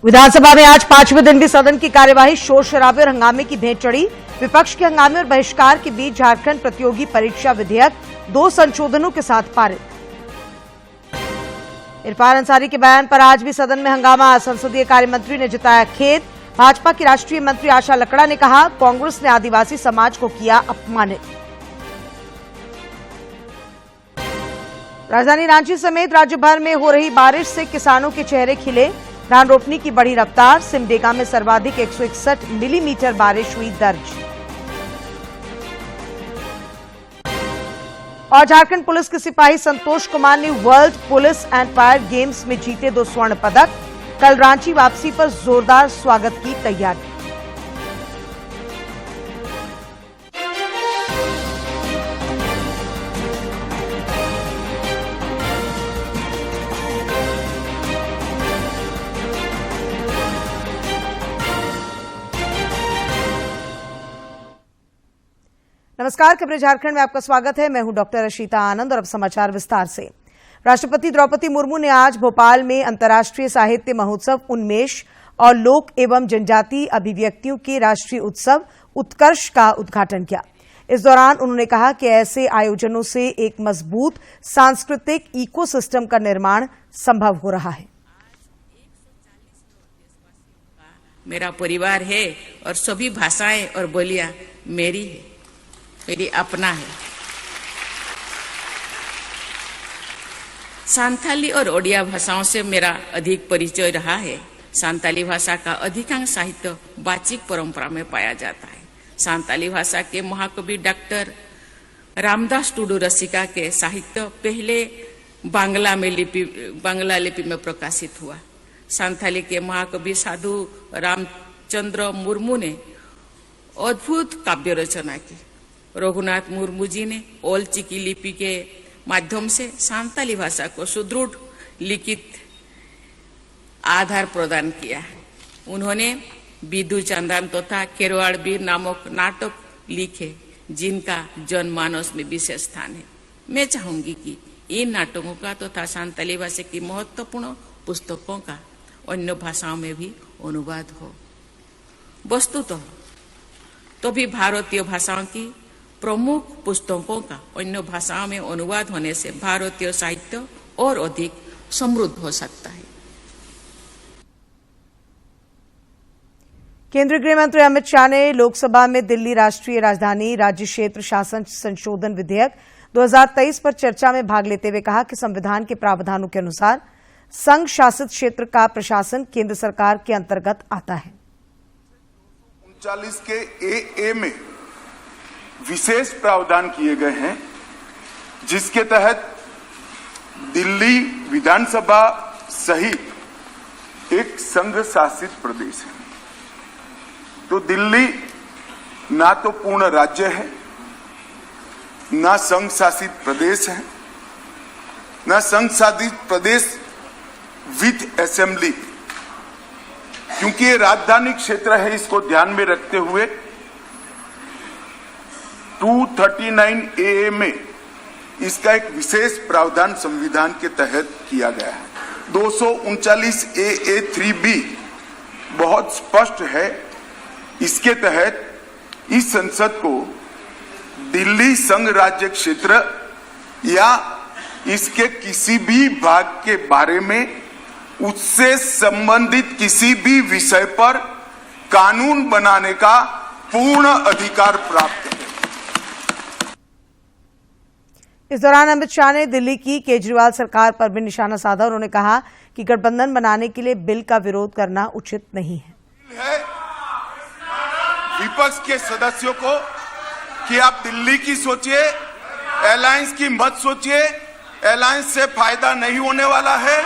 विधानसभा में आज पांचवें दिन भी सदन की कार्यवाही शोर शराबे और हंगामे की भेंट चढ़ी। विपक्ष के हंगामे और बहिष्कार के बीच झारखंड प्रतियोगी परीक्षा विधेयक 2 संशोधनों के साथ पारित। इरफान अंसारी के बयान पर आज भी सदन में हंगामा। संसदीय कार्य मंत्री ने जताया खेद। भाजपा की राष्ट्रीय मंत्री आशा लकड़ा ने कहा, कांग्रेस ने आदिवासी समाज को किया अपमानित। राजधानी रांची समेत राज्य भर में हो रही बारिश से किसानों के चेहरे खिले। धान रोपनी की बढ़ी रफ्तार। सिमडेगा में सर्वाधिक 161 मिलीमीटर बारिश हुई दर्ज। और झारखंड पुलिस के सिपाही संतोष कुमार ने world police and fire games में जीते 2 स्वर्ण पदक। कल रांची वापसी पर जोरदार स्वागत की तैयारी। नमस्कार, खबरें झारखंड में आपका स्वागत है। मैं हूं डॉक्टर अशीता आनंद और अब समाचार विस्तार से। राष्ट्रपति द्रौपदी मुर्मू ने आज भोपाल में अंतर्राष्ट्रीय साहित्य महोत्सव उन्मेष और लोक एवं जनजातीय अभिव्यक्तियों के राष्ट्रीय उत्सव उत्कर्ष का उद्घाटन किया। इस दौरान उन्होंने कहा कि ऐसे आयोजनों से एक मजबूत सांस्कृतिक इकोसिस्टम का निर्माण संभव हो रहा है। मेरा परिवार है और सभी भाषाएं और बोलियां मेरी है, मेरी अपना है। सांथाली और ओडिया भाषाओं से मेरा अधिक परिचय रहा है। सांताली भाषा का अधिकांश साहित्य वाचिक परंपरा में पाया जाता है। सांताली भाषा के महाकवि डॉक्टर रामदास टुडू रसिका के साहित्य पहले बांग्ला लिपि में प्रकाशित हुआ। सांथाली के महाकवि साधु रामचंद्र मुर्मू ने अद्भुत काव्य रचना की। रघुनाथ मुर्मू जी ने ओल चिकी लिपि के माध्यम से सांताली भाषा को सुदृढ़ लिखित आधार प्रदान किया है। उन्होंने बिदु चंदन तथा खेरवाड़ वीर नामक नाटक लिखे, जिनका जनमानस में विशेष स्थान है। मैं चाहूंगी कि इन नाटकों का तथा सांताली भाषा की महत्वपूर्ण पुस्तकों का अन्य भाषाओं में भी अनुवाद हो। वस्तुतः तो भी भारतीय भाषाओं की प्रमुख पुस्तकों का अन्य भाषाओं में अनुवाद होने से भारतीय साहित्य और अधिक समृद्ध हो सकता है। केंद्रीय गृह मंत्री अमित शाह ने लोकसभा में दिल्ली राष्ट्रीय राजधानी राज्य क्षेत्र शासन संशोधन विधेयक 2023 पर चर्चा में भाग लेते हुए कहा कि संविधान के प्रावधानों के अनुसार संघ शासित क्षेत्र का प्रशासन केंद्र सरकार के अंतर्गत आता है। 39 के ए में विशेष प्रावधान किए गए हैं, जिसके तहत दिल्ली विधानसभा सहित एक संघ शासित प्रदेश है। तो दिल्ली ना तो पूर्ण राज्य है, ना संघ शासित प्रदेश है, ना संघ शासित प्रदेश विद असेंबली। क्योंकि ये राजधानी क्षेत्र है, इसको ध्यान में रखते हुए 239 ए में इसका एक विशेष प्रावधान संविधान के तहत किया गया है। 239 ए 3B बहुत स्पष्ट है। इसके तहत इस संसद को दिल्ली संघ राज्य क्षेत्र या इसके किसी भी भाग के बारे में उससे संबंधित किसी भी विषय पर कानून बनाने का पूर्ण अधिकार प्राप्त है। इस दौरान अमित शाह ने दिल्ली की केजरीवाल सरकार पर भी निशाना साधा। उन्होंने कहा कि गठबंधन बनाने के लिए बिल का विरोध करना उचित नहीं है। विपक्ष के सदस्यों को कि आप दिल्ली की सोचिए, अलायंस की मत सोचिए। अलायंस से फायदा नहीं होने वाला है।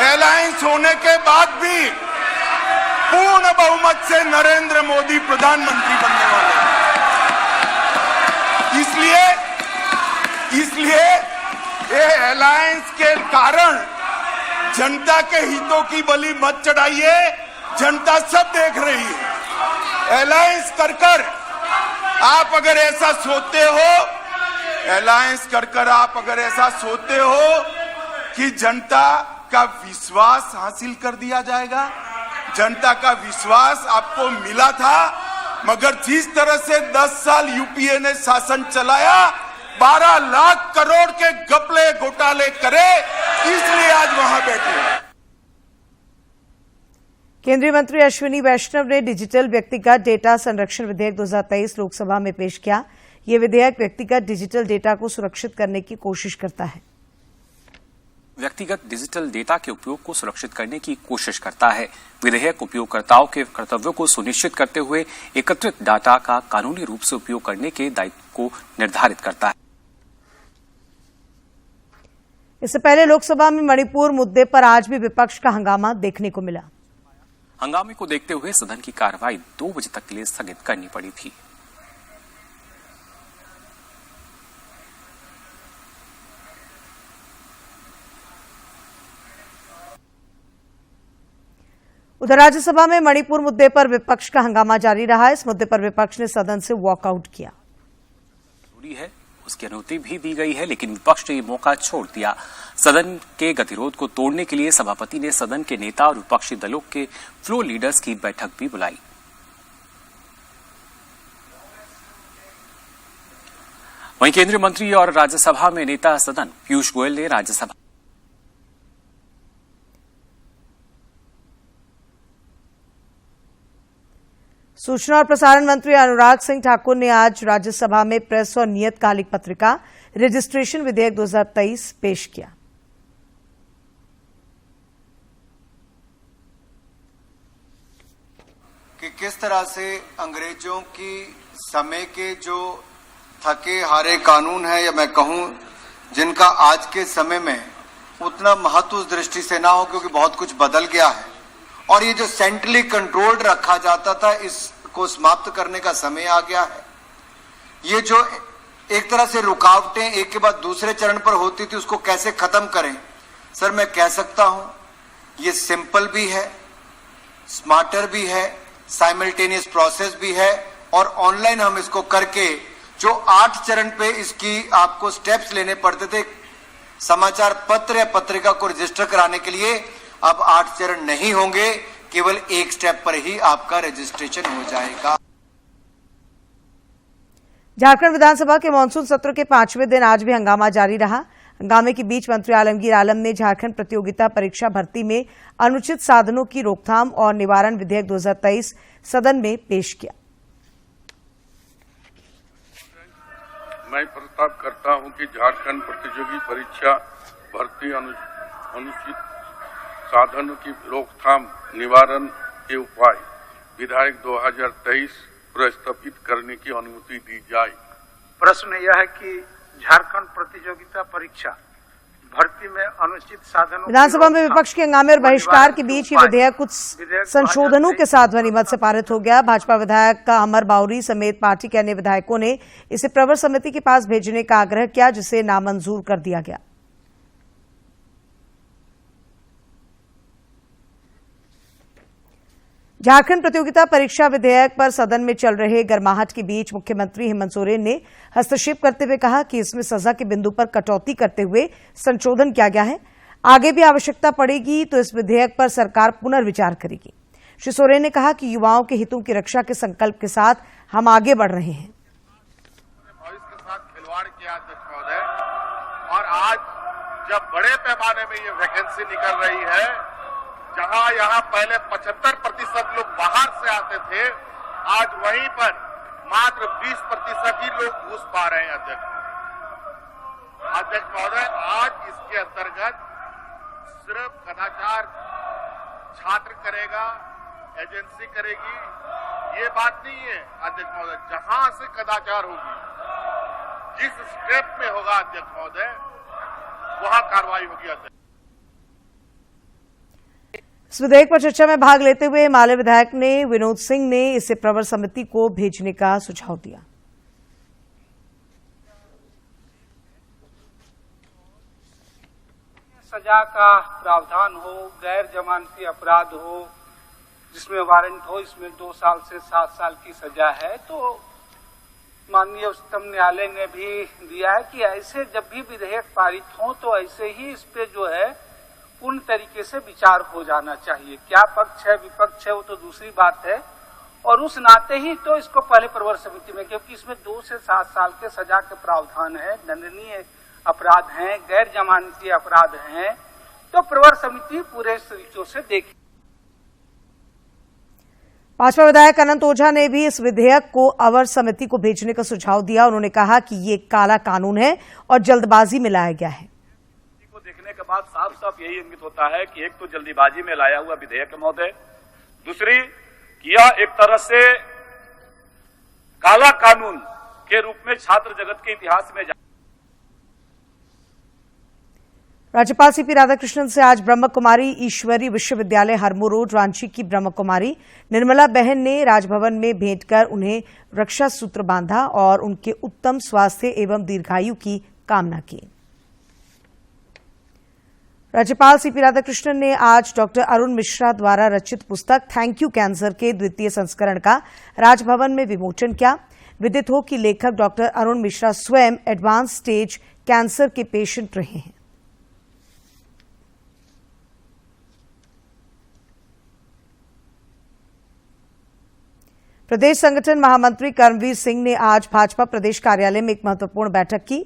अलायंस होने के बाद भी पूर्ण बहुमत से नरेंद्र मोदी प्रधानमंत्री बनने वाले हैं। इसलिए ये अलायंस के कारण जनता के हितों की बलि मत चढ़ाइए। जनता सब देख रही है। अलायंस कर आप अगर ऐसा सोचते हो, अलायंस कर आप अगर ऐसा सोचते हो कि जनता का विश्वास हासिल कर दिया जाएगा, जनता का विश्वास आपको मिला था, मगर जिस तरह से 10 साल यूपीए ने शासन चलाया, 12 लाख करोड़ के घपले घोटाले करे, इसलिए आज वहां बैठे हैं। केंद्रीय मंत्री अश्विनी वैष्णव ने डिजिटल व्यक्तिगत डेटा संरक्षण विधेयक 2023 लोकसभा में पेश किया। यह विधेयक व्यक्तिगत डिजिटल डेटा को सुरक्षित करने की कोशिश करता है। व्यक्तिगत डिजिटल डेटा के उपयोग को सुरक्षित करने की कोशिश करता है। विधेयक उपयोगकर्ताओं के कर्तव्यों को सुनिश्चित करते हुए एकत्रित डाटा का कानूनी रूप से उपयोग करने के दायित्व को निर्धारित करता है। इससे पहले लोकसभा में मणिपुर मुद्दे पर आज भी विपक्ष का हंगामा देखने को मिला। हंगामे को देखते हुए सदन की कार्रवाई 2 बजे तक के लिए स्थगित करनी पड़ी थी। उधर राज्यसभा में मणिपुर मुद्दे पर विपक्ष का हंगामा जारी रहा। इस मुद्दे पर विपक्ष ने सदन से वॉकआउट किया। जरूरी है, उसकी अनुमति भी दी गई है, लेकिन विपक्ष ने ये मौका छोड़ दिया। सदन के गतिरोध को तोड़ने के लिए सभापति ने सदन के नेता और विपक्षी दलों के फ्लोर लीडर्स की बैठक भी बुलाई। वहीं केंद्रीय मंत्री और राज्यसभा में नेता सदन पीयूष गोयल ने राज्यसभा सूचना और प्रसारण मंत्री अनुराग सिंह ठाकुर ने आज राज्यसभा में प्रेस और नियतकालिक पत्रिका रजिस्ट्रेशन विधेयक 2023 पेश किया। कि किस तरह से अंग्रेजों की समय के जो थके हारे कानून है, या मैं कहूं जिनका आज के समय में उतना महत्व उस दृष्टि से ना हो, क्योंकि बहुत कुछ बदल गया है और ये जो सेंट्रली कंट्रोल्ड रखा जाता था, इसको समाप्त करने का समय आ गया है। ये जो एक तरह से रुकावटें एक के बाद दूसरे चरण पर होती थी, उसको कैसे खत्म करें। सर, मैं कह सकता हूं ये सिंपल भी है, स्मार्टर भी है, साइमल्टेनियस प्रोसेस भी है, और ऑनलाइन हम इसको करके जो 8 चरण पे इसकी आपको स्टेप्स लेने पड़ते थे समाचार पत्र या पत्रिका को रजिस्टर कराने के लिए, अब 8 चरण नहीं होंगे, केवल एक स्टेप पर ही आपका रजिस्ट्रेशन हो जाएगा। झारखंड विधानसभा के मानसून सत्र के 5वें दिन आज भी हंगामा जारी रहा। हंगामे के बीच मंत्री आलमगीर आलम ने झारखंड प्रतियोगिता परीक्षा भर्ती में अनुचित साधनों की रोकथाम और निवारण विधेयक 2023 सदन में पेश किया। मैं प्रस्ताव करता हूं कि झारखंड प्रतियोगी परीक्षा भर्ती अनुचित साधनों की रोकथाम निवारण के उपाय विधेयक 2023 प्रस्तावित करने की अनुमति दी जाए। प्रश्न यह है कि झारखंड प्रतियोगिता परीक्षा भर्ती में अनुचित साधनों विधानसभा में विपक्ष के हंगामे और बहिष्कार के बीच ये विधेयक कुछ संशोधनों के साथ ध्वनिमत से पारित हो गया। भाजपा विधायक का अमर बाउरी समेत पार्टी के अन्य विधायकों ने इसे प्रवर समिति के पास भेजने का आग्रह किया, जिसे नामंजूर कर दिया गया। झारखंड प्रतियोगिता परीक्षा विधेयक पर सदन में चल रहे गर्माहट के बीच मुख्यमंत्री हेमंत सोरेन ने हस्तक्षेप करते हुए कहा कि इसमें सजा के बिंदु पर कटौती करते हुए संशोधन किया गया है। आगे भी आवश्यकता पड़ेगी तो इस विधेयक पर सरकार पुनर्विचार करेगी। श्री सोरेन ने कहा कि युवाओं के हितों की रक्षा के संकल्प के साथ हम आगे बढ़ रहे हैं। भविष्य के साथ खिलवाड़ किया अध्यक्ष महोदय, और आज जब बड़े पैमाने में ये वैकेंसी निकल रही है, जहां यहां पहले 75% लोग बाहर से आते थे, आज वहीं पर मात्र 20% ही लोग घुस पा रहे हैं। अध्यक्ष महोदय, आज इसके अंतर्गत सिर्फ कदाचार छात्र करेगा, एजेंसी करेगी, ये बात नहीं है अध्यक्ष महोदय। जहां से कदाचार होगी, जिस स्टेप में होगा अध्यक्ष महोदय, वहां कार्रवाई होगी। अध्यक्ष, इस विधेयक पर चर्चा में भाग लेते हुए माले विधायक ने विनोद सिंह ने इसे प्रवर समिति को भेजने का सुझाव दिया। सजा का प्रावधान हो, गैर जमानती अपराध हो जिसमें वारंट हो, इसमें 2 साल से 7 साल की सजा है। तो माननीय उच्चतम न्यायालय ने भी दिया है कि ऐसे जब भी विधेयक पारित हो तो ऐसे ही इस पे जो है पूर्ण तरीके से विचार हो जाना चाहिए। क्या पक्ष है विपक्ष है वो तो दूसरी बात है, और उस नाते ही तो इसको पहले प्रवर समिति में, क्योंकि इसमें 2 से 7 साल के सजा के प्रावधान है, दंडनीय अपराध हैं, गैर जमानती अपराध हैं, तो प्रवर समिति पूरे तरीकों से देखेगी। भाजपा विधायक अनंत ओझा ने भी इस विधेयक को अवर समिति को भेजने का सुझाव दिया। उन्होंने कहा कि ये काला कानून है और जल्दबाजी में लाया गया है। को देखने के बाद साफ साफ यही इंगित होता है कि एक तो जल्दीबाजी में लाया हुआ विधेयक है महोदय, दूसरी कि यह एक तरह से काला कानून के रूप में छात्र जगत के इतिहास में राज्यपाल सीपी राधाकृष्णन से आज ब्रह्म कुमारी ईश्वरी विश्वविद्यालय हरमू रोड रांची की ब्रह्म कुमारी निर्मला बहन ने राजभवन में भेंट कर उन्हें रक्षा सूत्र बांधा और उनके उत्तम स्वास्थ्य एवं दीर्घायु की कामना की। राज्यपाल सीपी राधाकृष्णन ने आज डॉक्टर अरुण मिश्रा द्वारा रचित पुस्तक थैंक यू कैंसर के द्वितीय संस्करण का राजभवन में विमोचन किया। विदित हो कि लेखक डॉक्टर अरुण मिश्रा स्वयं एडवांस स्टेज कैंसर के पेशेंट रहे हैं। प्रदेश संगठन महामंत्री कर्मवीर सिंह ने आज भाजपा प्रदेश कार्यालय में एक महत्वपूर्ण बैठक की।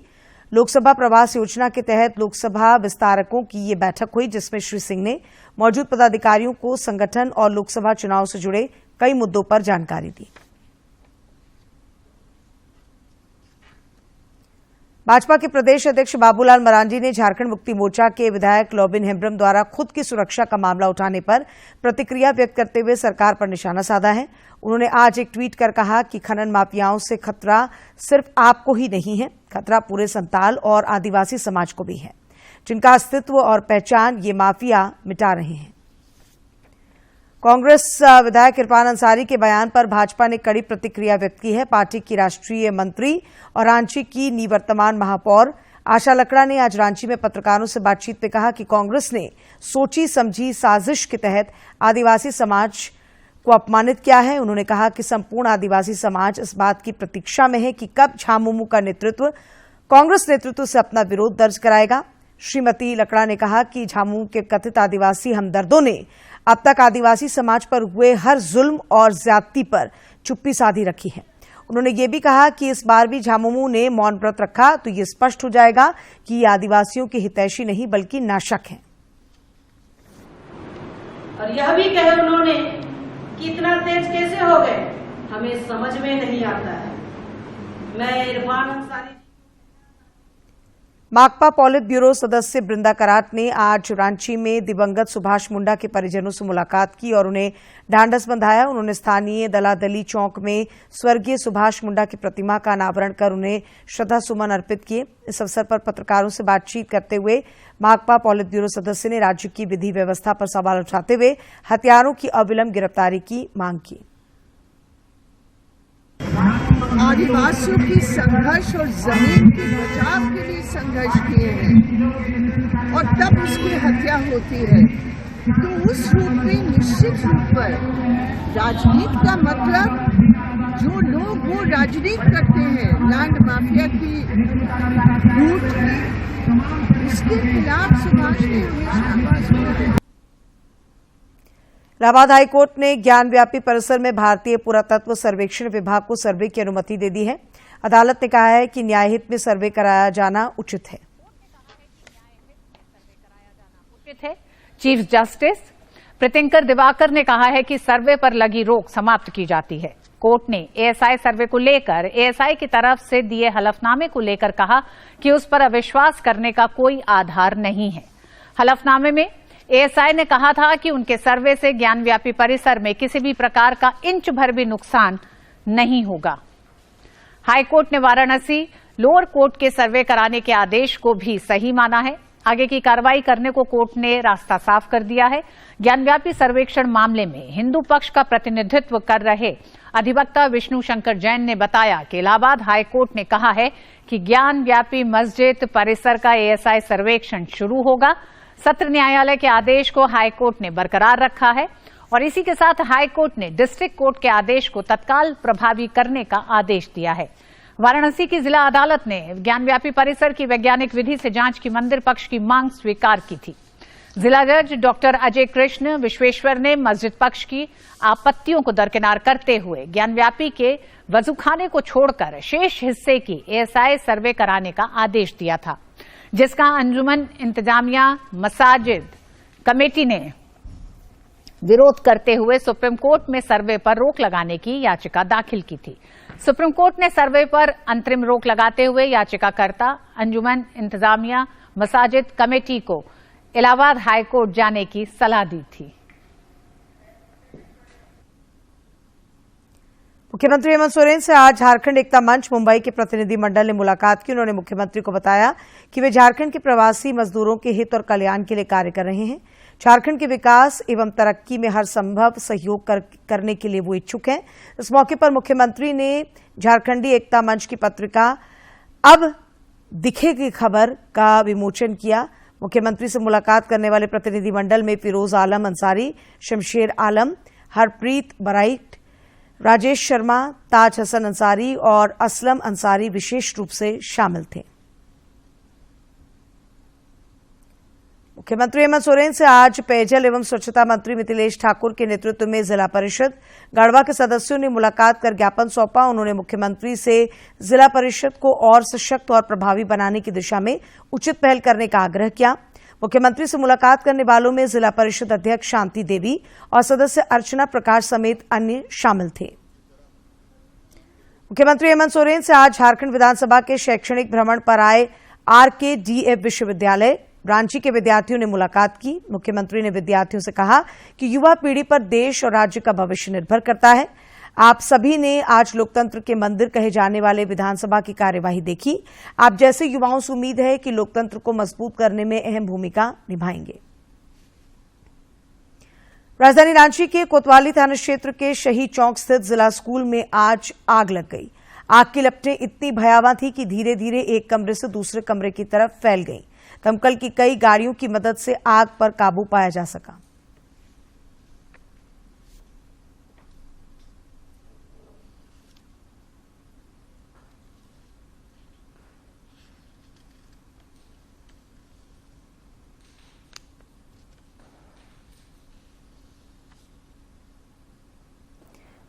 लोकसभा प्रवास योजना के तहत लोकसभा विस्तारकों की ये बैठक हुई, जिसमें श्री सिंह ने मौजूद पदाधिकारियों को संगठन और लोकसभा चुनाव से जुड़े कई मुद्दों पर जानकारी दी। भाजपा के प्रदेश अध्यक्ष बाबूलाल मरांडी ने झारखंड मुक्ति मोर्चा के विधायक लॉबिन हेम्ब्रम द्वारा खुद की सुरक्षा का मामला उठाने पर प्रतिक्रिया व्यक्त करते हुए सरकार पर निशाना साधा है। उन्होंने आज एक ट्वीट कर कहा कि खनन माफियाओं से खतरा सिर्फ आपको ही नहीं है, खतरा पूरे संताल और आदिवासी समाज को भी है, जिनका अस्तित्व और पहचान ये माफिया मिटा रहे हैं। कांग्रेस विधायक इरफान अंसारी के बयान पर भाजपा ने कड़ी प्रतिक्रिया व्यक्त की है। पार्टी की राष्ट्रीय मंत्री और रांची की निवर्तमान महापौर आशा लकड़ा ने आज रांची में पत्रकारों से बातचीत में कहा कि कांग्रेस ने सोची समझी साजिश के तहत आदिवासी समाज को अपमानित किया है। उन्होंने कहा कि संपूर्ण आदिवासी समाज इस बात की प्रतीक्षा में है कि कब झामुमो का नेतृत्व कांग्रेस नेतृत्व से अपना विरोध दर्ज कराएगा। श्रीमती लकड़ा ने कहा कि झामुमो के कथित आदिवासी हमदर्दों ने अब तक आदिवासी समाज पर हुए हर जुल्म और ज्यादती पर चुप्पी साधी रखी है। उन्होंने ये भी कहा कि इस बार भी झामुमो ने मौन व्रत रखा तो ये स्पष्ट हो जाएगा कि ये आदिवासियों के हितैषी नहीं बल्कि नाशक हैं। और यह भी कहा उन्होंने कि इतना तेज कैसे हो गए, हमें समझ में नहीं आता है। मैं इरफान अंसारी। माकपा पॉलिट ब्यूरो सदस्य बृंदा कराट ने आज रांची में दिवंगत सुभाष मुंडा के परिजनों से मुलाकात की और उन्हें ढांढस बंधाया। उन्होंने स्थानीय दलादली चौक में स्वर्गीय सुभाष मुंडा की प्रतिमा का अनावरण कर उन्हें श्रद्धा सुमन अर्पित किए। इस अवसर पर पत्रकारों से बातचीत करते हुए माकपा पॉलिट ब्यूरो सदस्य ने राज्य की विधि व्यवस्था पर सवाल उठाते हुए हत्यारों की अविलंब गिरफ्तारी की मांग की। आदिवासियों की संघर्ष और जमीन के बचाव के लिए संघर्ष किए हैं और तब उसकी हत्या होती है, तो उस रूप में निश्चित रूप पर राजनीति का मतलब जो लोग वो राजनीति करते हैं लैंड माफिया की लूट की, उसके खिलाफ सुभाष ने हमेशा आवाज उठाई। इलाहाबाद हाईकोर्ट ने ज्ञानव्यापी परिसर में भारतीय पुरातत्व सर्वेक्षण विभाग को सर्वे की अनुमति दे दी है। अदालत ने कहा है कि न्यायहित में सर्वे कराया जाना उचित है। चीफ जस्टिस प्रीतिंकर दिवाकर ने कहा है कि सर्वे पर लगी रोक समाप्त की जाती है। कोर्ट ने एएसआई सर्वे को लेकर एएसआई की तरफ से दिए हलफनामे को लेकर कहा कि उस पर अविश्वास करने का कोई आधार नहीं है। हलफनामे में एएसआई ने कहा था कि उनके सर्वे से ज्ञानव्यापी परिसर में किसी भी प्रकार का इंच भर भी नुकसान नहीं होगा। हाईकोर्ट ने वाराणसी लोअर कोर्ट के सर्वे कराने के आदेश को भी सही माना है। आगे की कार्रवाई करने को कोर्ट ने रास्ता साफ कर दिया है। ज्ञानव्यापी सर्वेक्षण मामले में हिंदू पक्ष का प्रतिनिधित्व कर रहे अधिवक्ता विष्णु शंकर जैन ने बताया कि इलाहाबाद हाईकोर्ट ने कहा है कि ज्ञानव्यापी मस्जिद परिसर का एएसआई सर्वेक्षण शुरू होगा। सत्र न्यायालय के आदेश को हाईकोर्ट ने बरकरार रखा है और इसी के साथ हाईकोर्ट ने डिस्ट्रिक्ट कोर्ट के आदेश को तत्काल प्रभावी करने का आदेश दिया है। वाराणसी की जिला अदालत ने ज्ञानव्यापी परिसर की वैज्ञानिक विधि से जांच की मंदिर पक्ष की मांग स्वीकार की थी। जिला जज डॉक्टर अजय कृष्ण विश्वेश्वर ने मस्जिद पक्ष की आपत्तियों को दरकिनार करते हुए ज्ञानव्यापी के वजूखाने को छोड़कर शेष हिस्से की एएसआई सर्वे कराने का आदेश दिया था, जिसका अंजुमन इंतजामिया मसाजिद कमेटी ने विरोध करते हुए सुप्रीम कोर्ट में सर्वे पर रोक लगाने की याचिका दाखिल की थी। सुप्रीम कोर्ट ने सर्वे पर अंतरिम रोक लगाते हुए याचिकाकर्ता अंजुमन इंतजामिया मसाजिद कमेटी को इलाहाबाद हाईकोर्ट जाने की सलाह दी थी। मुख्यमंत्री हेमंत सोरेन से आज झारखंड एकता मंच मुंबई के प्रतिनिधि मंडल ने मुलाकात की। उन्होंने मुख्यमंत्री को बताया कि वे झारखंड के प्रवासी मजदूरों के हित और कल्याण के लिए कार्य कर रहे हैं। झारखंड के विकास एवं तरक्की में हर संभव सहयोग करने के लिए वो इच्छुक हैं। इस मौके पर मुख्यमंत्री ने झारखंडी एकता मंच की पत्रिका अब दिखेगी खबर का विमोचन किया। मुख्यमंत्री से मुलाकात करने वाले प्रतिनिधि मंडल में फिरोज आलम अंसारी, शमशेर आलम, हरप्रीत बराइट, राजेश शर्मा, ताज हसन अंसारी और असलम अंसारी विशेष रूप से शामिल थे। मुख्यमंत्री हेमंत सोरेन से आज पेयजल एवं स्वच्छता मंत्री मिथिलेश ठाकुर के नेतृत्व में जिला परिषद गढ़वा के सदस्यों ने मुलाकात कर ज्ञापन सौंपा। उन्होंने मुख्यमंत्री से जिला परिषद को और सशक्त और प्रभावी बनाने की दिशा में उचित पहल करने का आग्रह किया। मुख्यमंत्री से मुलाकात करने वालों में जिला परिषद अध्यक्ष शांति देवी और सदस्य अर्चना प्रकाश समेत अन्य शामिल थे। मुख्यमंत्री हेमंत सोरेन से आज झारखंड विधानसभा के शैक्षणिक भ्रमण पर आए RKDF विश्वविद्यालय रांची के विद्यार्थियों ने मुलाकात की। मुख्यमंत्री ने विद्यार्थियों से कहा कि युवा पीढ़ी पर देश और राज्य का भविष्य निर्भर करता है। आप सभी ने आज लोकतंत्र के मंदिर कहे जाने वाले विधानसभा की कार्यवाही देखी। आप जैसे युवाओं से उम्मीद है कि लोकतंत्र को मजबूत करने में अहम भूमिका निभाएंगे। राजधानी रांची के कोतवाली थाना क्षेत्र के शहीद चौक स्थित जिला स्कूल में आज आग लग गई। आग की लपटें इतनी भयावह थी कि धीरे धीरे एक कमरे से दूसरे कमरे की तरफ फैल गई। दमकल की कई गाड़ियों की मदद से आग पर काबू पाया जा सका।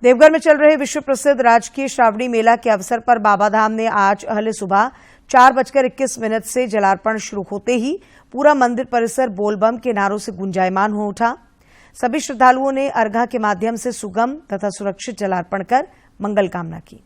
देवघर में चल रहे विश्व प्रसिद्ध राजकीय श्रावणी मेला के अवसर पर बाबाधाम ने आज अहले सुबह 4:21 से जलार्पण शुरू होते ही पूरा मंदिर परिसर बोलबम के नारों से गुंजायमान हो उठा। सभी श्रद्धालुओं ने अर्घा के माध्यम से सुगम तथा सुरक्षित जलार्पण कर मंगल कामना की।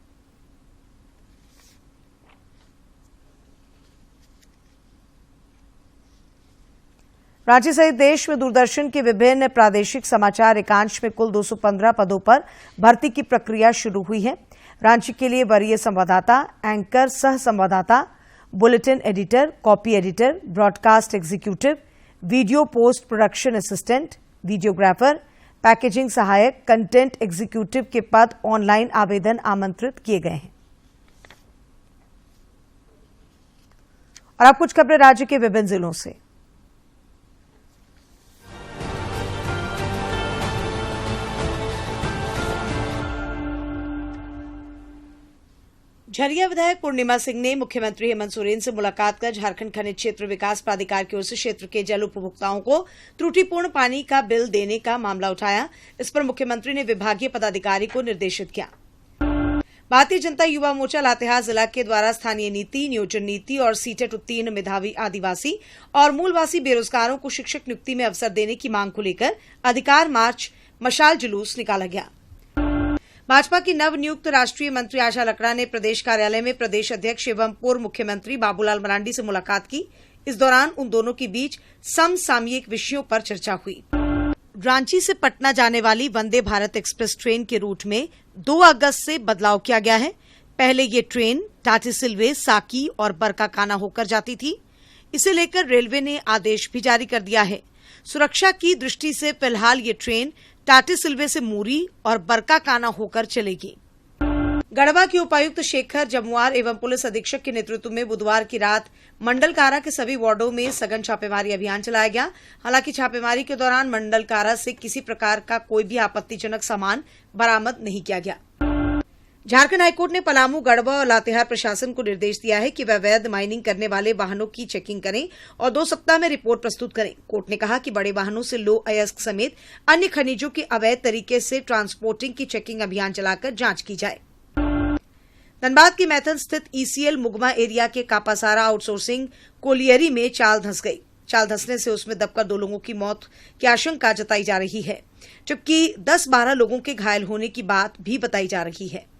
रांची सहित देश में दूरदर्शन के विभिन्न प्रादेशिक समाचार एकांश में कुल 215 पदों पर भर्ती की प्रक्रिया शुरू हुई है। रांची के लिए वरीय संवाददाता, एंकर, सह संवाददाता, bulletin editor, copy editor, broadcast executive, video post production assistant, videographer, packaging सहायक, कंटेंट एग्जीक्यूटिव के पद ऑनलाइन आवेदन आमंत्रित किए गए हैं। और अब कुछ खबरें राज्य के विभिन्न जिलों से। झरिया विधायक पूर्णिमा सिंह ने मुख्यमंत्री हेमंत सोरेन से मुलाकात कर झारखंड खनिज क्षेत्र विकास प्राधिकार की ओर से क्षेत्र के जल उपभोक्ताओं को त्रुटिपूर्ण पानी का बिल देने का मामला उठाया। इस पर मुख्यमंत्री ने विभागीय पदाधिकारी को निर्देशित किया। भारतीय जनता युवा मोर्चा लातेहार जिला के द्वारा स्थानीय नीति, नियोजन नीति और सीटेट उत्तीर्ण मेधावी आदिवासी और मूलवासी बेरोजगारों को शिक्षक नियुक्ति में अवसर देने की मांग को लेकर अधिकार मार्च, मशाल जुलूस निकाला गया। भाजपा की नवनियुक्त राष्ट्रीय मंत्री आशा लकड़ा ने प्रदेश कार्यालय में प्रदेश अध्यक्ष एवं पूर्व मुख्यमंत्री बाबूलाल मरांडी से मुलाकात की। इस दौरान उन दोनों के बीच समसामयिक विषयों पर चर्चा हुई। रांची से पटना जाने वाली वंदे भारत एक्सप्रेस ट्रेन के रूट में 2 अगस्त से बदलाव किया गया है। पहले ये ट्रेन टाटीसिलवे, साकी और बरकाकाना होकर जाती थी। इसे लेकर रेलवे ने आदेश भी जारी कर दिया है। सुरक्षा की दृष्टि से फिलहाल ये ट्रेन टाटीसिलवे से मूरी और बरकाकाना होकर चलेगी। गढ़वा के उपायुक्त शेखर जमुआर एवं पुलिस अधीक्षक के नेतृत्व में बुधवार की रात मंडल कारा के सभी वार्डों में सघन छापेमारी अभियान चलाया गया। हालांकि छापेमारी के दौरान मंडल कारा से किसी प्रकार का कोई भी आपत्तिजनक सामान बरामद नहीं किया गया। झारखंड हाईकोर्ट ने पलामू, गढ़वा और लातेहार प्रशासन को निर्देश दिया है कि वह अवैध माइनिंग करने वाले वाहनों की चेकिंग करें और 2 सप्ताह में रिपोर्ट प्रस्तुत करें। कोर्ट ने कहा कि बड़े वाहनों से लोह अयस्क समेत अन्य खनिजों की अवैध तरीके से ट्रांसपोर्टिंग की चेकिंग अभियान चलाकर जांच की जाए। धनबाद की मैथन स्थित ईसीएल मुगमा एरिया के कापासारा आउटसोर्सिंग कोलियरी में चाल धंस गई। चाल धंसने से उसमें दबकर 2 लोगों की मौत की आशंका जताई जा रही है, जबकि 10-12 लोगों के घायल होने की बात भी बताई जा रही है।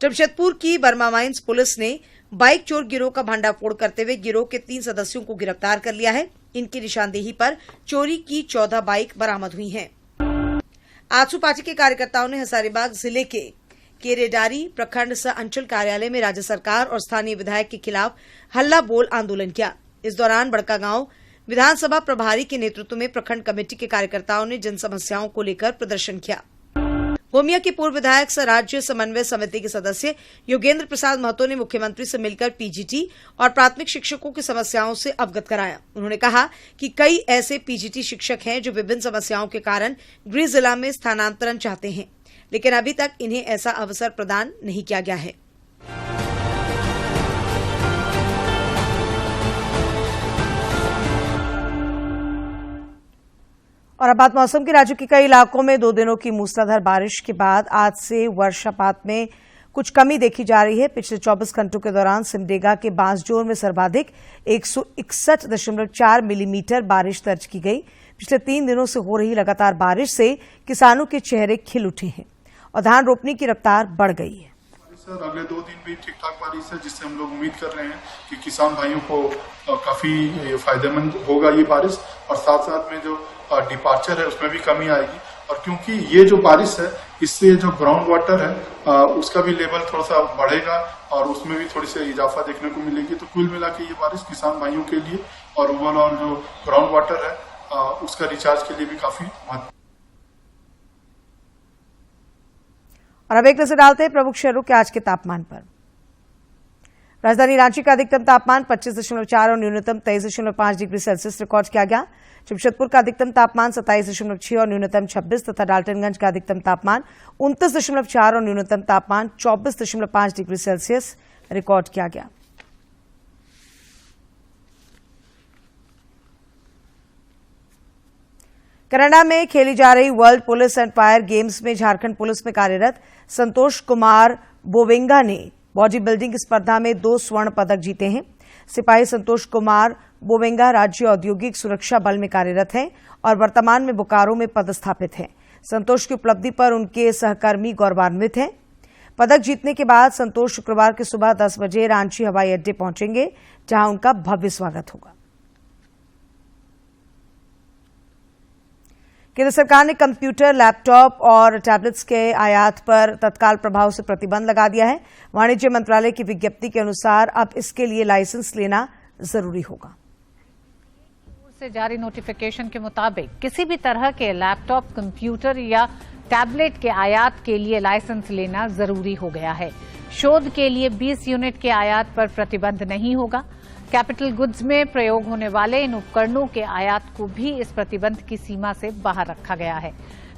जमशेदपुर की बर्मा माइंस पुलिस ने बाइक चोर गिरोह का भंडाफोड़ करते हुए गिरोह के 3 सदस्यों को गिरफ्तार कर लिया है। इनकी निशानदेही पर चोरी की 14 बाइक बरामद हुई हैं। आजसू पार्टी के कार्यकर्ताओं ने हजारीबाग जिले के केरेडारी प्रखंड सह अंचल कार्यालय में राज्य सरकार और स्थानीय विधायक के खिलाफ हल्ला बोल आंदोलन किया। इस दौरान बड़कागांव विधानसभा प्रभारी के नेतृत्व में प्रखंड कमेटी के कार्यकर्ताओं ने जन समस्याओं को लेकर प्रदर्शन किया। गोमिया के पूर्व विधायक सह राज्य समन्वय समिति के सदस्य योगेंद्र प्रसाद महतो ने मुख्यमंत्री से मिलकर पीजीटी और प्राथमिक शिक्षकों की समस्याओं से अवगत कराया। उन्होंने कहा कि कई ऐसे पीजीटी शिक्षक हैं जो विभिन्न समस्याओं के कारण गृह जिला में स्थानांतरण चाहते हैं, लेकिन अभी तक इन्हें ऐसा अवसर प्रदान नहीं किया गया है। और अब बात मौसम की। राज्य के कई इलाकों में 2 दिनों की मूसलाधार बारिश के बाद आज से वर्षापात में कुछ कमी देखी जा रही है। पिछले 24 घंटों के दौरान सिमडेगा के बांसजोर में सर्वाधिक 161.4 मिलीमीटर बारिश दर्ज की गई। पिछले 3 दिनों से हो रही लगातार बारिश से किसानों के चेहरे खिल उठे हैं और धान रोपने की रफ्तार बढ़ गई है। सर अगले 2 दिन भी ठीक ठाक बारिश है, जिससे हम लोग उम्मीद कर रहे हैं कि किसान भाइयों को काफी फायदेमंद होगा ये बारिश, और साथ साथ में जो डिपार्चर है उसमें भी कमी आएगी। और क्योंकि ये जो बारिश है इससे जो ग्राउंड वाटर है उसका भी लेवल थोड़ा सा बढ़ेगा और उसमें भी थोड़ी सी इजाफा देखने को मिलेगी। तो कुल मिला के ये बारिश किसान भाइयों के लिए और ओवरऑल जो ग्राउंड वाटर है उसका रिचार्ज के लिए भी काफी महत्वपूर्ण। और अब एक नजर डालते हैं प्रमुख शहरों के आज के तापमान पर। राजधानी रांची का अधिकतम तापमान 25.4 और न्यूनतम 23.5 डिग्री सेल्सियस रिकॉर्ड किया गया। जमशेदपुर का अधिकतम तापमान 27.6 और न्यूनतम 26 तथा डाल्टनगंज का अधिकतम तापमान 29.4 और न्यूनतम तापमान 24.5 डिग्री सेल्सियस रिकॉर्ड किया गया। कनाडा में खेली जा रही world police and fire games में झारखंड पुलिस में कार्यरत संतोष कुमार बोवेंगा ने बॉडी बिल्डिंग स्पर्धा में 2 स्वर्ण पदक जीते हैं। सिपाही संतोष कुमार बोवेंगा राज्य औद्योगिक सुरक्षा बल में कार्यरत हैं और वर्तमान में बोकारो में पदस्थापित हैं। संतोष की उपलब्धि पर उनके सहकर्मी गौरवान्वित हैं। पदक जीतने के बाद संतोष शुक्रवार की सुबह 10 बजे रांची हवाई अड्डे पहुंचेंगे, जहां उनका भव्य स्वागत होगा। केंद्र सरकार ने कंप्यूटर, लैपटॉप और टैबलेट्स के आयात पर तत्काल प्रभाव से प्रतिबंध लगा दिया है। वाणिज्य मंत्रालय की विज्ञप्ति के अनुसार अब इसके लिए लाइसेंस लेना जरूरी होगा। से जारी नोटिफिकेशन के मुताबिक किसी भी तरह के लैपटॉप, कंप्यूटर या टैबलेट के आयात के लिए लाइसेंस लेना जरूरी हो गया है। शोध के लिए 20 यूनिट के आयात पर प्रतिबंध नहीं होगा। कैपिटल गुड्स में प्रयोग होने वाले इन उपकरणों के आयात को भी इस प्रतिबंध की सीमा से बाहर रखा गया है।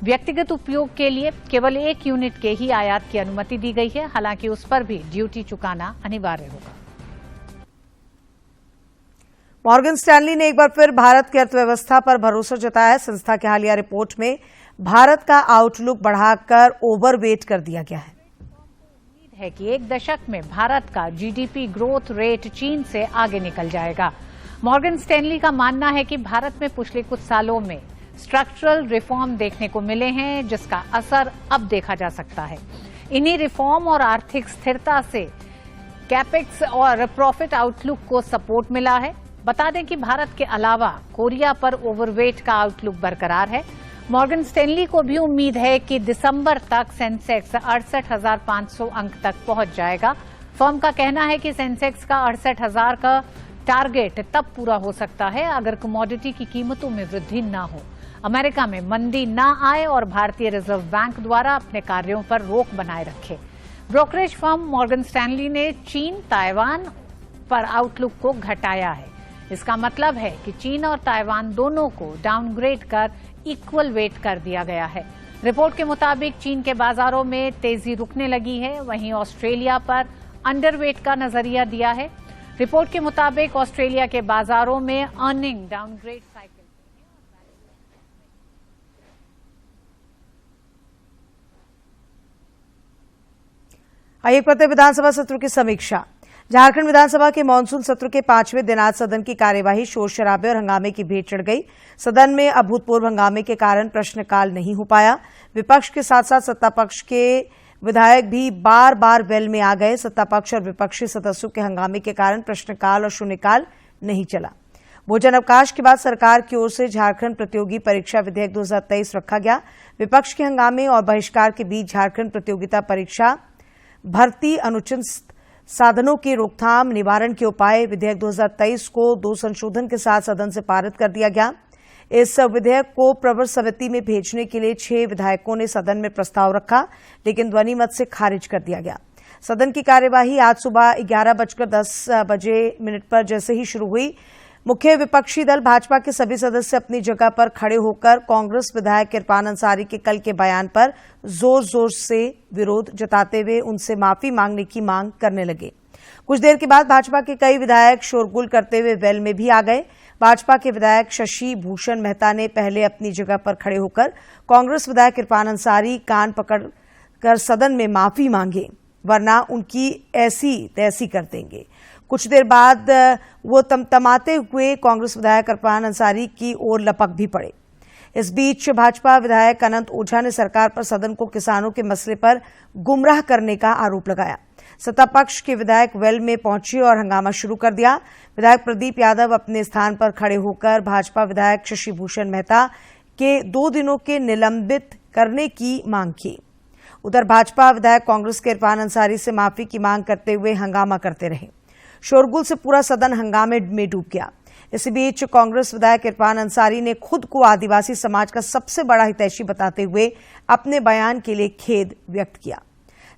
व्यक्तिगत उपयोग के लिए केवल 1 यूनिट के ही आयात की अनुमति दी गई है, हालांकि उस पर भी ड्यूटी चुकाना अनिवार्य होगा। मॉर्गन स्टैनली ने एक बार फिर भारत की अर्थव्यवस्था पर भरोसा जताया है। संस्था की हालिया रिपोर्ट में भारत का आउटलुक बढ़ाकर ओवरवेट कर दिया गया है। है कि 1 दशक में भारत का जीडीपी ग्रोथ रेट चीन से आगे निकल जाएगा। मॉर्गन स्टैनली का मानना है कि भारत में पिछले कुछ सालों में स्ट्रक्चरल रिफॉर्म देखने को मिले हैं, जिसका असर अब देखा जा सकता है। इन्हीं रिफॉर्म और आर्थिक स्थिरता से कैपेक्स और प्रॉफिट आउटलुक को सपोर्ट मिला है। बता दें कि भारत के अलावा कोरिया पर ओवरवेट का आउटलुक बरकरार है। मॉर्गन स्टैनली को भी उम्मीद है कि दिसंबर तक सेंसेक्स 68,500 अंक तक पहुंच जाएगा। फर्म का कहना है कि सेंसेक्स का 68,000 का टारगेट तब पूरा हो सकता है अगर कमोडिटी की कीमतों में वृद्धि न हो, अमेरिका में मंदी न आए और भारतीय रिजर्व बैंक द्वारा अपने कार्यों पर रोक बनाए रखे। ब्रोकरेज फर्म मॉर्गन स्टैनली ने चीन, ताइवान पर आउटलुक को घटाया है। इसका मतलब है कि चीन और ताइवान दोनों को डाउनग्रेड कर इक्वल वेट कर दिया गया है। रिपोर्ट के मुताबिक चीन के बाजारों में तेजी रुकने लगी है, वहीं ऑस्ट्रेलिया पर अंडरवेट का नजरिया दिया है। रिपोर्ट के मुताबिक ऑस्ट्रेलिया के बाजारों में अर्निंग डाउनग्रेड साइकिल। आइए करते विधानसभा सत्र की समीक्षा। झारखंड विधानसभा के मानसून सत्र के 5वें दिन आज सदन की कार्यवाही शोर शराबे और हंगामे की भेंट चढ़ गई। सदन में अभूतपूर्व हंगामे के कारण प्रश्नकाल नहीं हो पाया। विपक्ष के साथ साथ सत्ता पक्ष के विधायक भी बार बार वेल में आ गए। सत्ता पक्ष और विपक्षी सदस्यों के हंगामे के कारण प्रश्नकाल और शून्यकाल नहीं चला। भोजन अवकाश के बाद सरकार की ओर से झारखंड प्रतियोगी परीक्षा विधेयक 2023 रखा गया। विपक्ष के हंगामे और बहिष्कार के बीच झारखंड प्रतियोगिता परीक्षा भर्ती अनुचित साधनों की रोकथाम निवारण के उपाय विधेयक 2023 को 2 संशोधन के साथ सदन से पारित कर दिया गया। इस विधेयक को प्रवर समिति में भेजने के लिए 6 विधायकों ने सदन में प्रस्ताव रखा, लेकिन ध्वनि मत से खारिज कर दिया गया। सदन की कार्यवाही आज सुबह 11:10 पर जैसे ही शुरू हुई, मुख्य विपक्षी दल भाजपा के सभी सदस्य अपनी जगह पर खड़े होकर कांग्रेस विधायक इरफान अंसारी के कल के बयान पर जोर जोर से विरोध जताते हुए उनसे माफी मांगने की मांग करने लगे। कुछ देर के बाद भाजपा के कई विधायक शोरगुल करते हुए वेल में भी आ गए। भाजपा के विधायक शशि भूषण मेहता ने पहले अपनी जगह पर खड़े होकर कांग्रेस विधायक इरफान अंसारी कान पकड़कर सदन में माफी मांगे, वरना उनकी ऐसी तैसी कर देंगे। कुछ देर बाद वो तमतमाते हुए कांग्रेस विधायक इरफान अंसारी की ओर लपक भी पड़े। इस बीच भाजपा विधायक अनंत ओझा ने सरकार पर सदन को किसानों के मसले पर गुमराह करने का आरोप लगाया। सत्ता पक्ष के विधायक वेल में पहुंचे और हंगामा शुरू कर दिया। विधायक प्रदीप यादव अपने स्थान पर खड़े होकर भाजपा विधायक शशि भूषण मेहता के 2 दिनों के निलंबित करने की मांग की। उधर भाजपा विधायक कांग्रेस के इरफान अंसारी से माफी की मांग करते हुए हंगामा करते रहे। शोरगुल से पूरा सदन हंगामे में डूब गया। इसी बीच कांग्रेस विधायक इरफान अंसारी ने खुद को आदिवासी समाज का सबसे बड़ा हितैषी बताते हुए अपने बयान के लिए खेद व्यक्त किया।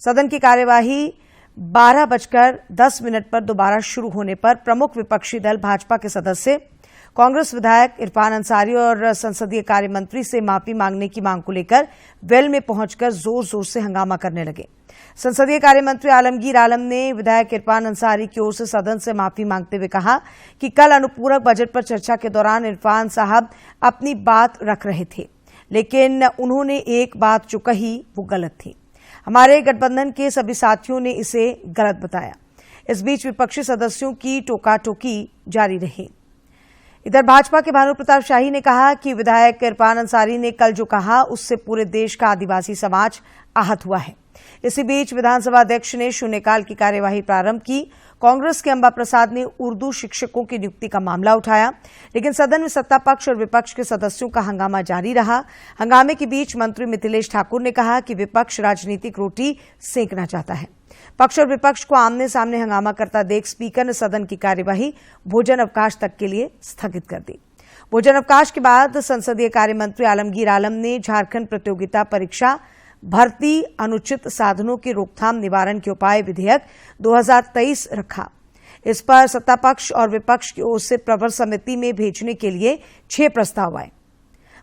सदन की कार्यवाही 12:10 पर दोबारा शुरू होने पर प्रमुख विपक्षी दल भाजपा के सदस्य कांग्रेस विधायक इरफान अंसारी और संसदीय कार्य मंत्री से माफी मांगने की मांग को लेकर वेल में पहुंचकर जोर जोर से हंगामा करने लगे। संसदीय कार्य मंत्री आलमगीर आलम ने विधायक इरफान अंसारी की ओर से सदन से माफी मांगते हुए कहा कि कल अनुपूरक बजट पर चर्चा के दौरान इरफान साहब अपनी बात रख रहे थे, लेकिन उन्होंने एक बात जो कही वो गलत थी। हमारे गठबंधन के सभी साथियों ने इसे गलत बताया। इस बीच विपक्षी सदस्यों की टोका-टोकी जारी रही। इधर भाजपा के भानु प्रताप शाही ने कहा कि विधायक इरफान अंसारी ने कल जो कहा उससे पूरे देश का आदिवासी समाज आहत हुआ है। इसी बीच विधानसभा अध्यक्ष ने शून्यकाल की कार्यवाही प्रारंभ की। कांग्रेस के अंबा प्रसाद ने उर्दू शिक्षकों की नियुक्ति का मामला उठाया, लेकिन सदन में सत्ता पक्ष और विपक्ष के सदस्यों का हंगामा जारी रहा। हंगामे के बीच मंत्री मिथिलेश ठाकुर ने कहा कि विपक्ष राजनीतिक रोटी सेंकना चाहता है। पक्ष और विपक्ष को आमने सामने हंगामा करता देख स्पीकर ने सदन की कार्यवाही भोजन अवकाश तक के लिए स्थगित कर दी। भोजन अवकाश के बाद संसदीय कार्य मंत्री आलमगीर आलम ने झारखंड प्रतियोगिता परीक्षा भर्ती अनुचित साधनों की रोकथाम निवारण के उपाय विधेयक 2023 रखा। इस पर सत्ता पक्ष और विपक्ष की ओर से प्रवर समिति में भेजने के लिए 6 प्रस्ताव आए।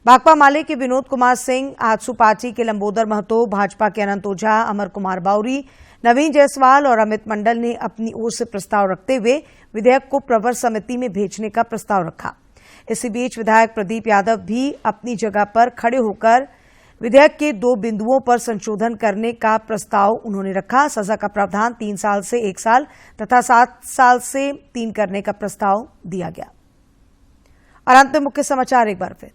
भाकपा माले के विनोद कुमार सिंह, आजसू पार्टी के लंबोदर महतो, भाजपा के अनंत ओझा, अमर कुमार बाउरी, नवीन जायसवाल और अमित मंडल ने अपनी ओर से प्रस्ताव रखते हुए विधेयक को प्रवर समिति में भेजने का प्रस्ताव रखा। इसी बीच विधायक प्रदीप यादव भी अपनी जगह पर खड़े होकर विधेयक के 2 बिंदुओं पर संशोधन करने का प्रस्ताव उन्होंने रखा। सजा का प्रावधान 3 साल से 1 साल तथा 7 साल से 3 करने का प्रस्ताव दिया गया। और अंत में मुख्य समाचार एक बार फिर।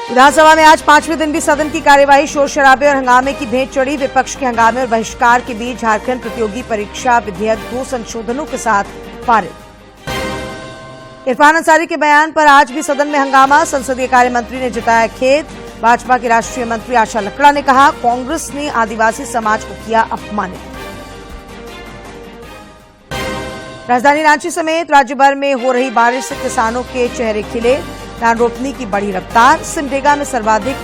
विधानसभा में आज 5वें दिन भी सदन की कार्यवाही शोर शराबे और हंगामे की भेंट चढ़ी। विपक्ष के हंगामे और बहिष्कार के बीच झारखंड प्रतियोगी परीक्षा विधेयक 2 संशोधनों के साथ पारित। इरफान अंसारी के बयान पर आज भी सदन में हंगामा। संसदीय कार्य मंत्री ने जताया खेद। भाजपा के राष्ट्रीय मंत्री आशा लकड़ा ने कहा कांग्रेस ने आदिवासी समाज को किया अपमानित। राजधानी रांची समेत राज्य भर में हो रही बारिश से किसानों के चेहरे खिले। धान रोपनी की बड़ी रफ्तार। सिमडेगा में सर्वाधिक